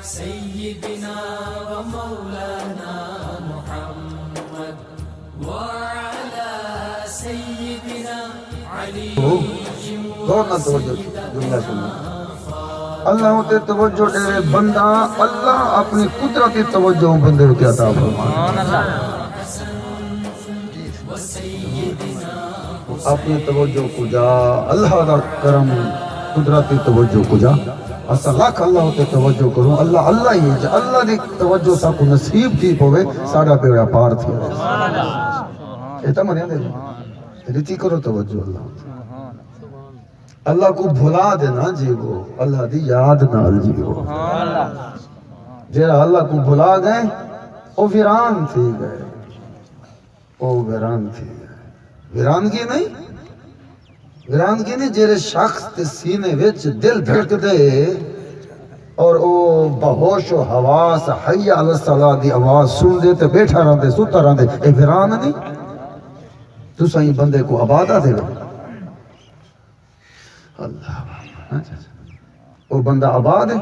سيدنا ومولانا محمد وعلى سيدنا علي دونوں توجہ دنیا سننا اللہ تے توجہ دے بندہ اللہ اپنی قدرتی توجہ بندے کو عطا فرمائے اپنی توجہ کو جا اللہ دا کرم قدرتی توجہ کو جا اسا لاکھ اللہ تے توجہ کروں اللہ اللہ ہی ہے اللہ دی توجہ سا کو نصیب تھی پوے ساڈا بیڑا پار تھی سبحان اللہ اے تا منیا دے رتی کرو توجہ اللہ کو بھلا دینا جیو اللہ دی یاد نال جیو جیڑا اللہ کو بھلا گئے او ویران تھی گئے او ویران تھی گئے ویرانگی نہیں جیرے شخص تے سینے وچ دل دھڑک دے اور او بہوش و حواس حی علی الصلاۃ دی آواز سن دے تے بیٹھا رہندے ستا رہندے اے ویران نہیں تو سائیں بندے کو آبادہ دے اللہ وہ بندہ آباد ہے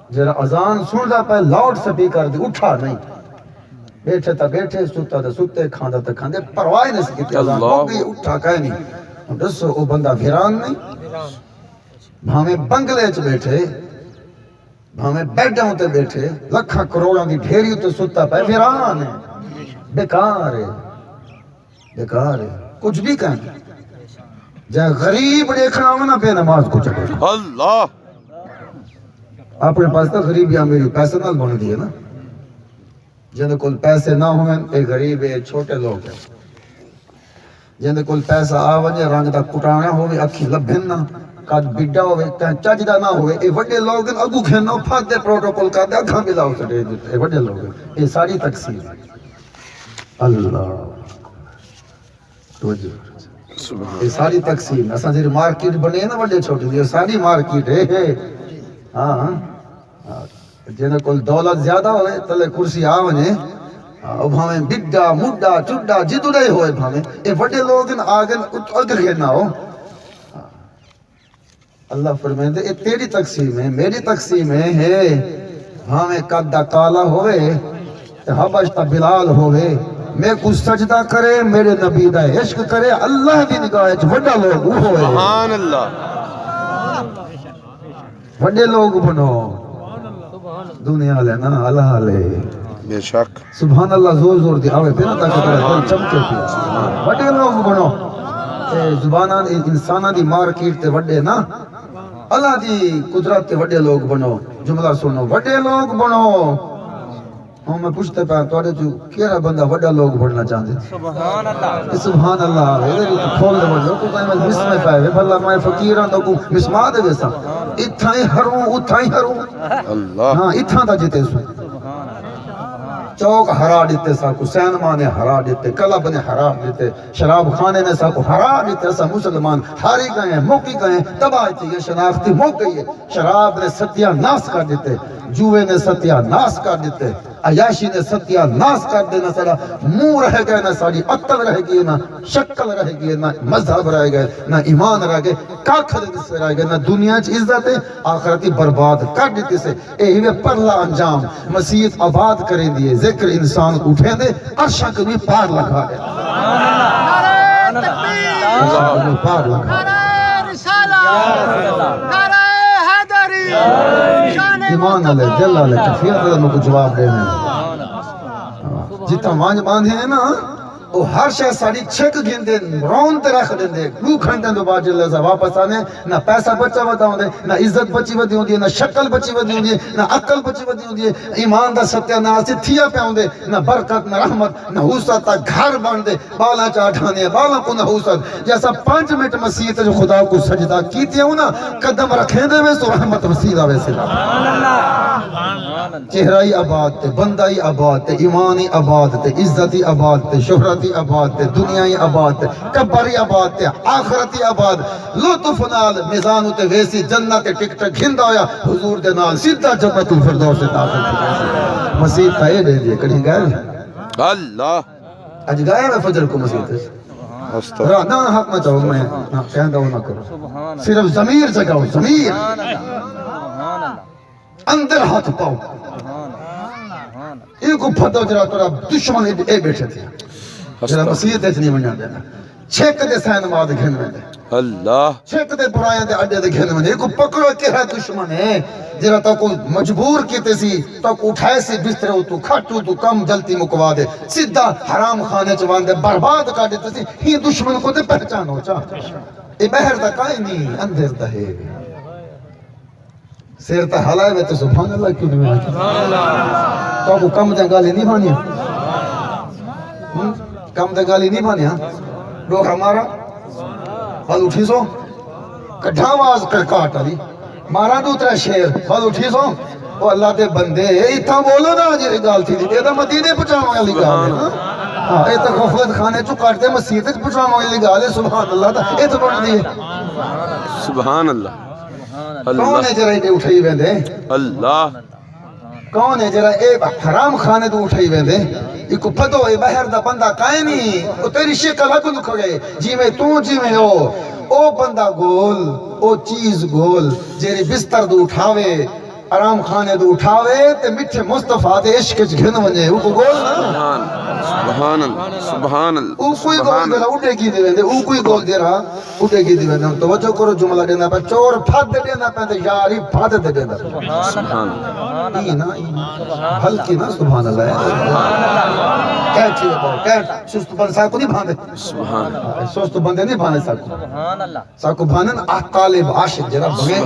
جرا اذان سندا پہ لاؤڈ سپیکر دی اٹھا نہیں بیٹھے تا بیٹھے ستا تا ستے کھاندا تا کھاندے پرواہ نہیں سکتی اذان ہو گئی اٹھا کہے نہیں دسو وہ بندہ ویران نہیں بھاویں بنگلے چ بیٹھے بھاویں بیڈاں تے بیٹھے لکھاں کروڑاں دی ڈھیری تے ستا پہ ویران ہے بیکار ہے کچھ بھی کہیں جہاں غریب دیکھنا ہو نا بے نماز کو چکے اللہ اپنے پاس تو غریب یا میری پیسے نہ بن دیئے نا جنہیں کل پیسے نہ ہوئے اے غریب اے چھوٹے لوگ ہیں جنہیں کل پیسہ آوانجے رنگ دا کٹانا ہوئے اکھی لبھن نہ کاج بڑا ہوئے کہیں چاجدہ نہ ہوئے اے وڈے لوگ ہیں اگو کھینا پھاک دے پروٹوکول کا دے اکھاں بھی لاؤ سٹے اے وڈے لوگ ہیں اے ساری تقسیم اللہ توجہ یہ ساری تقسیم اساں جی مارکیٹ بنے نا بڑے چھوٹے یہ ساری مارکیٹ ہے ہاں جن کول دولت زیادہ ہوئے تلے کرسی آ ونے او بھاویں بڈا مڈا چڈا جدڑے ہوئے بھاویں اے بڑے لوگ آگن اگے نہ ہو اللہ فرمائے اے تیری تقسیم ہے میری تقسیم ہے بھاویں قد کالا ہوئے تے حبش تا بلال ہوئے میں کو سجدہ کرے میرے نبی دا عشق کرے اللہ دی نگاہ وچ وڈا لوگ ہوئے سبحان اللہ وڈے لوگ بنو دنیا لے نا اللہ لے بے شک سبحان اللہ زور زور دی آوے پینا تاکہ تیرا دل چمکے پیا وڈے لوگ بنو زبانان انسانہ دی مارکیٹ تے وڈے نا اللہ دی قدرت تے وڈے لوگ بنو جملہ سنو وڈے لوگ بنو ہاں میں پوچھتے پہ توڑے جو کیرا بندہ وڈا لوگ بڑھنا چاہتے سبحان اللہ سبحان اللہ ادھر تو کھول دے وجہ تو کہیں میں مسمے پہ بھلا میں فقیران تو کو مسما دے ویسا اتھا ہی ہروں اللہ ہاں اتھا دا جتے سو چوک ہرا دیتے سا کو سینما نے ہرا دیتے کلب نے ہرا دیتے شراب خانے نے سا کو ہرا دیتے سا مسلمان ہاری گئے ہیں موقعی گئے ہیں تباہ چاہیے شناختی موقع گئی ہے شراب نے ستیہ ناس کر دیتے جوے نے ستیہ ناس کر دیتے عیاشی نے ستیہ ناس کر دینا سارا منہ رہ گئے نہ ساری عقل رہ گئی نہ شکل رہ گئی نہ مذہب رہ گئے نہ ایمان رہ گئے کاکھر سے رہ گئے نہ دنیا چ عزت ہے آخرتی برباد کر دیتے سے اے ہی پرلا انجام مسیح آباد کریں دیے ذکر انسان کو اٹھیں دے عرشہ کو بھی پار لگا دے پار لگا ایمان علیہ جل علیہ کفیت علیہ میں کو جواب دینے جتا مانج باندھے ہیں نا وہ ہر شے ساری چھک گھن دے رون تے رکھ دیں دے دو کھنٹیں دو باجر لیزا واپس آنے نہ پیسہ بچا ودا ہوں دے نہ عزت بچی ودی ہوں دے نہ شکل بچی ودی ہوں دے نہ عقل بچی ودی ہوں دے ایمان دا ستیہ ناسی تھیا پہ ہوں دے نہ برکت نہ رحمت نہ حوصت تا گھر بن دے بالا چاٹھانے بالا کو نہ حوصت جیسا 5 منٹ مسیح تے جو خدا کو سجدہ کیتے ہوں نا قدم رکھیں دے میں سو رحمت وسیلہ ویسے چہرائی آباد تے بندائی آباد تے ایمانی آباد تے عزتی آباد تے شہرتی آباد تے دنیای آباد تے کبری آباد تے آخرتی آباد لطف نال میزانو تے ویسی جنت ٹکٹ گھندا ہویا حضور دے نال سیدھا جنت الفردوس سے داخل کیا مسیح کا یہ دے دیے کہیں گئے اللہ اج گئے میں فجر کو مسیح تے نہ حق نہ چاہو میں کہندہ ہوں نہ کرو صرف ضمیر جگاؤ ضمیر اندر ہاتھ پاؤ یہ کو پتہ جرا ترا دشمن اے بیٹھے تھے جرا مسیحت اچ نہیں بنیا دینا چھک دے سین نماز گھن میں دے اللہ چھک دے برائیں دے اڈے دے گھن میں دے کو پکڑو کہ ہے دشمن ہے جرا تا کو مجبور کیتے سی تا کو اٹھائے سی بستر تو کھٹو تو کم جلتی مکوا دے سیدھا حرام خانے چ وان دے برباد کر دیتے سی ہی دشمن کو تے پہچانو چا اے باہر دا کائیں نہیں اندر دا ہے سیر تا حلائے وے تو سبحان اللہ کیوں نہیں سبحان اللہ تو کو کم جنگالی نہیں بھانی کم جنگالی نہیں بھانی لوگ ہمارا بھل اٹھی سو کڈھا آواز کر کاٹ علی مارا دوترا شیر بھل اٹھی سو او اللہ دے بندے اتھا بولو نا جی گال تھی دی دا مدینے پچھاواں والی گال ہے ہاں اے تے غفلت خانے چوں کٹ دے مسجد وچ پچھاواں والی گال ہے سبحان اللہ دا اے تے بن دی سبحان اللہ کون ہے جرا اے اٹھائی ویندے اللہ کون ہے جرا اے حرام خانے تو اٹھائی ویندے ایکو پتو اے باہر دا بندہ کائیں نہیں او تیری شکل اگوں لکھ گئے جی میں تو جی میں او بندہ گول او چیز گول جیری بستر دو اٹھاوے آرام خانے دو اٹھاوے تے مٹھے مصطفیٰ دے عشق چ گھن ونجے او کو گول نا سبحان اللہ سبحان اللہ او کوئی گول دے رہا اٹھے کی دے ویندے او کوئی گول دے رہا اٹھے کی دے ویندے توجہ کرو جملہ دینا پہ چور پھد دے دینا پہ یاری پھد دے دینا سبحان اللہ ای نا ہلکی نا سبحان اللہ کہت چیز ہے کہت سست بند ساکو نہیں بھاندے سبحان اللہ سست بندے نہیں بھاندے ساکو ساکو بھانن اقالب عاشق جرا بھگے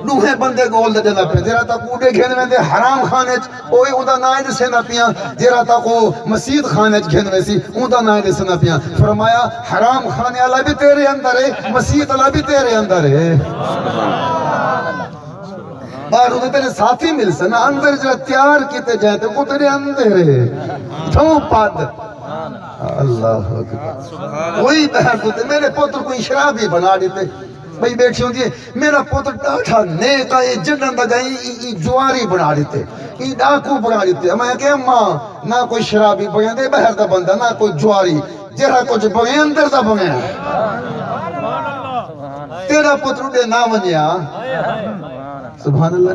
لوہے بندے گول دے دینا پہ جرا تا کوڑے گھن میں دے حرام خانے اوے اوندا نائیں دے سینا پیاں جرا تا کو مسجد خانے گھن میں سی اوندا نائیں دے سینا پیاں فرمایا حرام خانے اللہ بھی تیرے اندر ہے مسجد اللہ بھی تیرے اندر ہے باہر ہوتے تیرے ساتھی مل سنا اندر جرا تیار کیتے جائے تے وہ تیرے اندر ہے تھو پاد اللہ اکبر وہی باہر ہوتے میرے پوتر کو شرابی بنا دیتے بھئی بیٹھی ہوں دیئے میرا پوتر ڈاٹھا نیکا یہ جنن دا گئی جواری بنا دیتے یہ ڈاکو بنا دیتے میں کہا ماں نہ کوئی شرابی بگیں دے باہر دا بندہ نہ کوئی جواری جہاں کچھ بگیں اندر دا بگیں تیرا پوتر دے نہ ونیا سبحان اللہ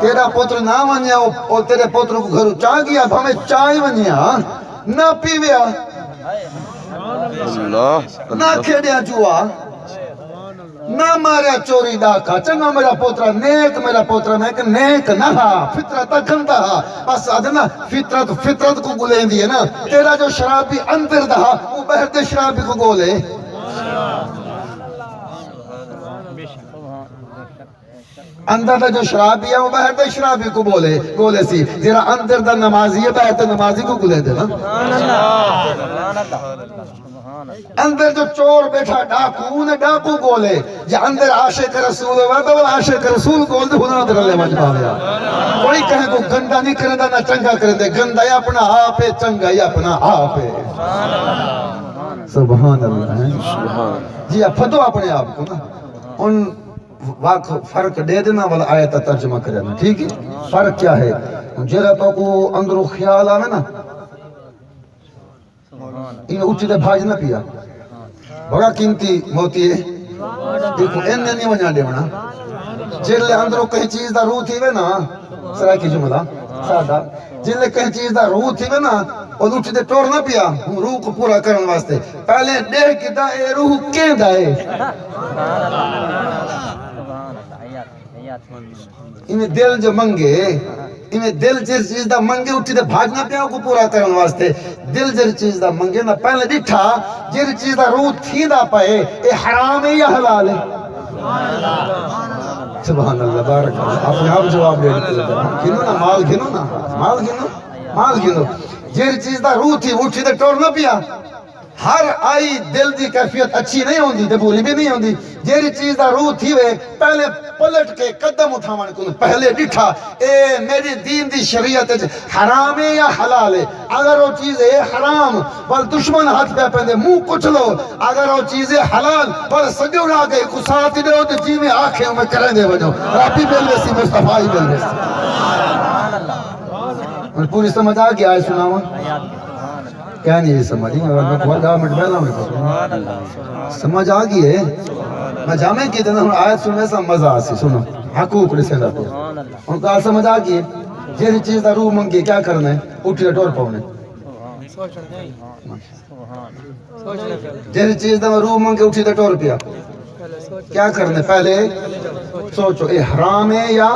تیرا پوتر نہ ونیا اور تیرے پوتر کو گھرو چاہ گیا ہمیں چائے ونیا نہ پیویا اللہ نہ کھیڑیا جوا نہ ماریا چوری ڈاکا چنگا میرا پوترا نیک میرا پوترا نیک نہ فطرت گندا بس آدھنا فطرت کو گلیں دی ہے نا تیرا جو شرابی اندر دہا وہ باہر دے شرابی کو گولے اندر دا جو شرابی ہے وہ باہر دے شرابی کو گولے سی جیرا اندر دا نمازی ہے باہر دے نمازی کو گلے دے نا اندر جو چور بیٹھا ڈاکو انہیں ڈاکو گولے جا اندر عاشق رسول ہے تو عاشق رسول گول دے خدا در اللہ مجبا لیا کوئی کہیں کو گندہ نہیں کرے دا نہ چنگا کرے دے گندہ یا اپنا آپ ہے چنگا یا اپنا آپ ہے سبحان اللہ جی آپ پھتو اپنے آپ کو نا ان فرق دے دینا والا آیت ترجمہ کرنا ٹھیک ہے فرق کیا ہے جیرا تو کو اندرو خیال آوے نا انہیں اچھی دے بھاج نہ پیا بڑا قیمتی موتی ہے دیکھو انہیں نہیں ونیا دے ونا جلے اندرو کہیں چیز دا روح تھی وے نا سرائے کی جملہ سادہ جلے کہیں چیز دا روح تھی وے نا اور اچھی دے ٹور نہ پیا روح کو پورا کرنے واسطے پہلے دیکھ کی دا اے روح کیں دا اے انہیں دل جو منگے انہیں دل جس چیز دا منگے اٹھی دے بھاجنا پیا کو پورا کرنے واسطے دل جس چیز دا منگے نا پہلے ڈٹھا جس چیز دا روح تھی دا پائے اے حرام ہے یا حلال ہے سبحان اللہ بارک اللہ اپنے آپ جواب دے گنو نا مال گنو جس چیز دا روح تھی اٹھی دے ٹور نہ پیا ہر آئی دل دی کیفیت اچھی نہیں ہوندی تے بولی بھی نہیں ہوندی جیری چیز دا روح تھی وے پہلے پلٹ کے قدم اٹھاوان کو پہلے ڈٹھا اے میری دین دی شریعت حرام ہے یا حلال ہے اگر وہ چیز ہے حرام بل دشمن ہاتھ پہ پہندے منہ کچھ لو اگر وہ چیز ہے حلال بل سجو نہ گئے کو ساتھ دے ہو تو جی میں آنکھیں میں کریں دے وجو رابی بیل ویسی مصطفیٰ بیل ویسی پوری سمجھ آ گیا ہے سناؤں کیا نہیں یہ سمجھی میں کھوڑا منٹ بیلا میں سمجھ آگئی ہے میں جامعہ کی دینا ہوں آیت سننے سے مزہ آسی سنو حقوق رسیدہ پہ ان کا سمجھ آگئی جیسی چیز دا روح منگی کیا کرنا ہے اٹھی ٹور پاؤنے جیسی چیز دا روح منگی اٹھی ٹور پیا کیا کرنا ہے پہلے سوچو اے حرام ہے یا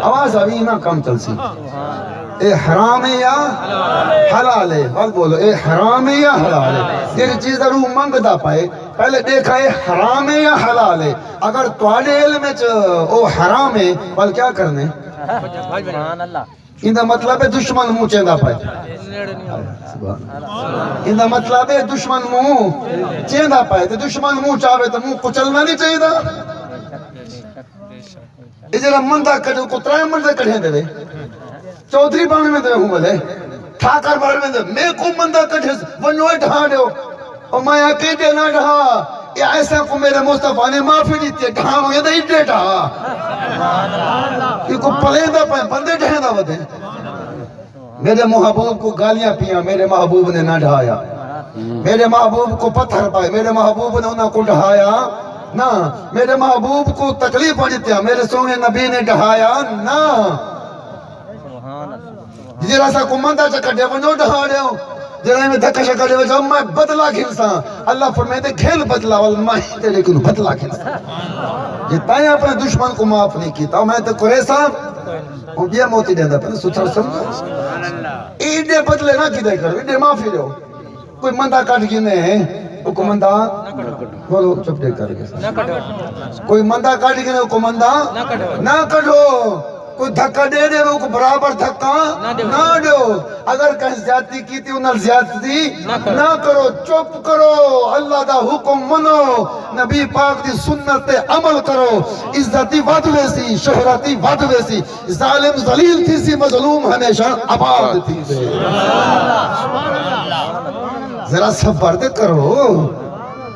آواز ابھی نہ کم چل سی اے حرام ہے یا حلال ہے بل بولو اے حرام ہے یا حلال ہے جیسی چیز دا روح منگ دا پائے پہلے دیکھا اے حرام ہے یا حلال ہے اگر توڑے علم او حرام ہے بل کیا کرنے اندہ مطلب ہے دشمن منہ چیندہ پائے اندہ مطلب ہے دشمن منہ چیندہ پائے تو دشمن منہ چاہے تو منہ کچلنا نہیں چاہیے دا اجرہ مندہ کٹھے کو ترائے مندہ کٹھے دے چودھری بانے میں دے ہوں بلے ٹھاکر بار میں دے میں کو مندہ کٹھے ونوئے ڈھا دے اور میں اکیدے نہ ڈھا یا ایسا کو میرے مصطفیٰ نے معافی دیتی ہے ڈھا مگے دے اڈے ڈھا یہ کو پلیندہ پائے بندے ڈھے دا بدے میرے محبوب کو گالیاں پیا میرے محبوب نے نہ ڈھایا میرے محبوب کو پتھر پائے میرے محبوب نے انہوں کو ڈھایا نا میرے محبوب کو تکلیف پڑھتیا میرے سونے نبی نے ڈھایا نا جیرا سا کو مندہ چکر دے ونو ڈھا دے ہو جرائے میں دھکا شکر دے وجہ میں بدلا کھلسا اللہ فرمائے دے کھیل بدلا والمائی تیرے کنو بدلا کھلسا جتا ہے اپنے دشمن کو معاف نہیں کیتا میں تو قریسا ہوں یہ موتی دیندہ پہنے ستھر سمجھا ایڈے بدلے نہ کی دے کرو ایڈے معافی دے ہو کوئی مندہ کٹ گینے ہیں کو مندہ بولو چپ دے کر گئے کوئی مندہ کٹ گینے کو مندہ نہ کٹو کوئی دھکا دے دے وہ کو برابر دھکا نہ دو اگر کہیں زیادتی کی تھی انہوں زیادتی نہ کرو چپ کرو اللہ دا حکم منو نبی پاک دی سنت عمل کرو عزتی وعد ویسی شہرتی وعد ویسی ظالم ذلیل تھی سی مظلوم ہمیشہ آباد تھی دے ذرا صبر دے کرو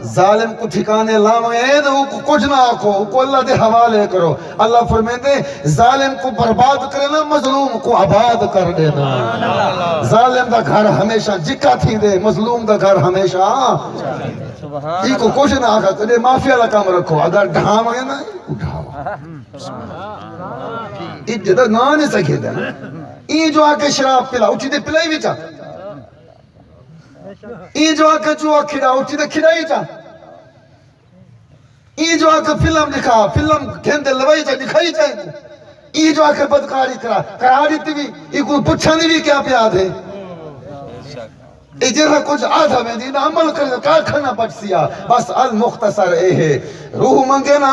ظالم کو ٹھکانے لامیں تو کچھ نہ آکھو کو اللہ دے حوالے کرو اللہ فرمائے دے ظالم کو برباد کرنا مظلوم کو آباد کر دینا ظالم دا گھر ہمیشہ جکا تھی دے مظلوم دا گھر ہمیشہ یہ کو کچھ نہ آکھا تو دے معافی اللہ کام رکھو اگر ڈھام ہے نا اٹھاو یہ تو نہ نہیں سکے دے یہ جو آکے شراب پلا اٹھی دے پلائی بھی چاہ یہ جو آکا چوہا کھڑا اٹھی دے کھڑا ہی چاہ یہ جو آکا فلم دکھا فلم گھندے لوائی چاہ دکھائی چاہ یہ جو آکا بدکاری کرا دیتی بھی یہ کوئی پچھانی بھی کیا پیاد ہے جیسا کچھ آدھا میں دینا عمل کرنے کار کھنا بچ سیا بس المختصر اے ہے روح منگے نا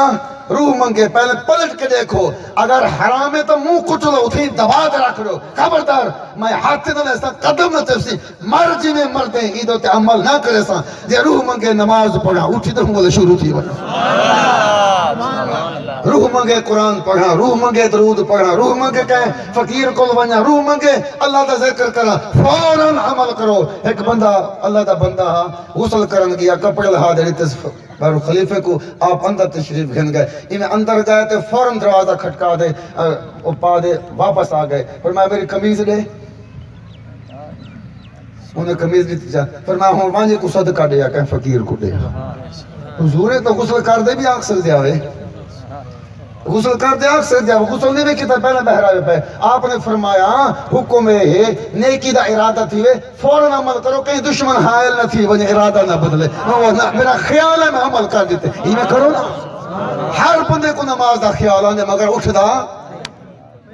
روح منگے پہلے پلٹ کے دیکھو اگر حرام ہے تو منہ کچلو اتھیں دبا دے رکھ رہو خبردار میں ہاتھ نہ لیسا قدم نہ تفسی مر جی میں مردیں عیدوں تے عمل نہ کرے سا جے روح منگے نماز پڑھا اٹھی تو ہوں شروع تھی روح منگے قرآن پڑھا روح منگے درود پڑھا روح منگے کہیں فقیر کو ونیا روح منگے اللہ دا ذکر کرا فوراً عمل کرو ایک بندہ اللہ دا بندہ غسل کرن گیا کپڑے لہا دے بارو خلیفے کو آپ اندر تشریف گھن گئے انہیں اندر گئے تو فوراً دروازہ کھٹکا دے پا دے واپس آ گئے فرمایا میری کمیز دے انہیں کمیز دیتی جا فرمایا ہوں وانجے کو صدقہ دیا کہیں فقیر کو دے حضور تو غسل کر دے بھی آنکھ سک دیا ہوئے غسل کر دے آنکھ سک دیا غسل نہیں بھی کتا پہلے بہرائے پہ آپ نے فرمایا حکم ہے نیکی دا ارادہ تھی وے فوراً عمل کرو کہیں دشمن حائل نہ تھی وجہ ارادہ نہ بدلے میرا خیال ہے میں عمل کر دیتے یہ میں کرو نا ہر بندے کو نماز دا خیال آنے مگر اٹھ دا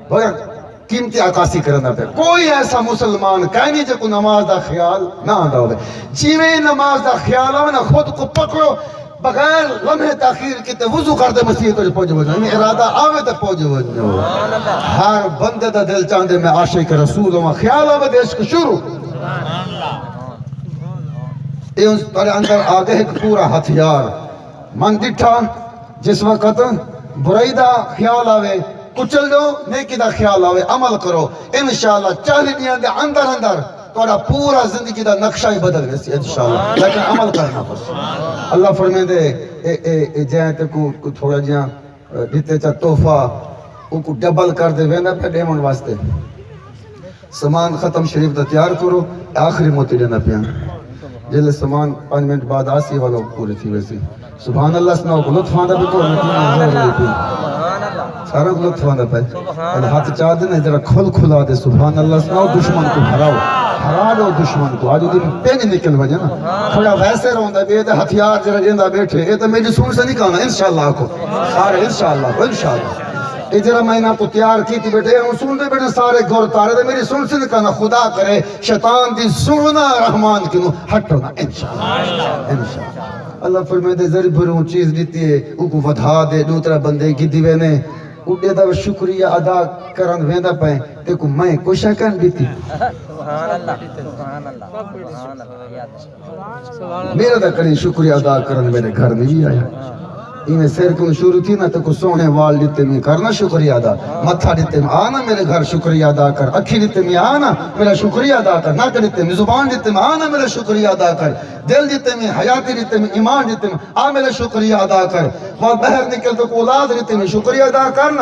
بگر قیمتی عکاسی کرنا پہ کوئی ایسا مسلمان کہنی جے کو نماز دا خیال نہ آدھا ہوئے جیویں نماز دا خیال آنے خود کو پکڑو بغیر لمحے تاخیر کیتے وضو کر دے مسیح تو پہنچے وجہ انہیں ارادہ آوے تو پہنچے وجہ ہر بندے دا دل چاندے میں عاشق رسول ہوں خیال آوے دے عشق شروع یہ ان پر اندر آگے ایک پورا ہتھیار من ڈٹھا جس وقت برائی دا خیال آوے کچل دو نیکی دا خیال آوے عمل کرو انشاءاللہ 40 دن دے اندر اندر توڑا پورا زندگی دا نقشہ ہی بدل گئی انشاءاللہ لیکن عمل کرنا پڑ اللہ فرمائے دے جائیں تے کو تھوڑا جہاں دیتے چاہ تحفہ ان کو ڈبل کر دے وینا پہ ڈیمون واسطے سامان ختم شریف دا تیار کرو آخری موتی دینا پیان جلے سامان 5 منٹ بعد آسی والا پوری تھی ویسی سبحان اللہ سناؤ کو لطف آدھا بھی کو سارا لطف آندا پہ اور ہاتھ چاہ دے ذرا کھل کھلا دے سبحان اللہ سناؤ دشمن کو ہراؤ ہرا دو دشمن کو آج دن پہ نہیں نکل وجہ نا کھڑا ویسے رہندا بے تے ہتھیار جڑا جیندا بیٹھے اے تے میری سن سے نہیں کہنا انشاءاللہ کو سارے انشاءاللہ اے جڑا میں نہ کو تیار کیتی بیٹھے ہوں سن دے بیٹھے سارے گور تارے تے میری سن سے نہیں کہنا خدا کرے شیطان دی سننا رحمان کنو ہٹو نا انشاءاللہ اللہ فرمائے دے ذری بھروں چیز دیتی ہے او کو ودھا دے دوسرا بندے کی دیوے نے اُڈے دا شکریہ ادا کرن ویندا پے تے کو میں کوشش کر دیتی سبحان اللہ سبحان اللہ میرا دا کری شکریہ ادا کرن میرے گھر میں بھی آیا انہیں سیر کیوں شروع تھی نا تو کو سونے وال دیتے میں کرنا شکریہ ادا متھا دیتے میں آنا میرے گھر شکریہ ادا کر اکھی دیتے میں آنا میرا شکریہ ادا کر ناک دیتے میں زبان دیتے میں آنا میرا شکریہ ادا کر دل دیتے میں حیاتی دیتے میں ایمان دیتے میں آ میرا شکریہ ادا کر وہاں بہر نکل تو کو اولاد دیتے میں شکریہ ادا کرنا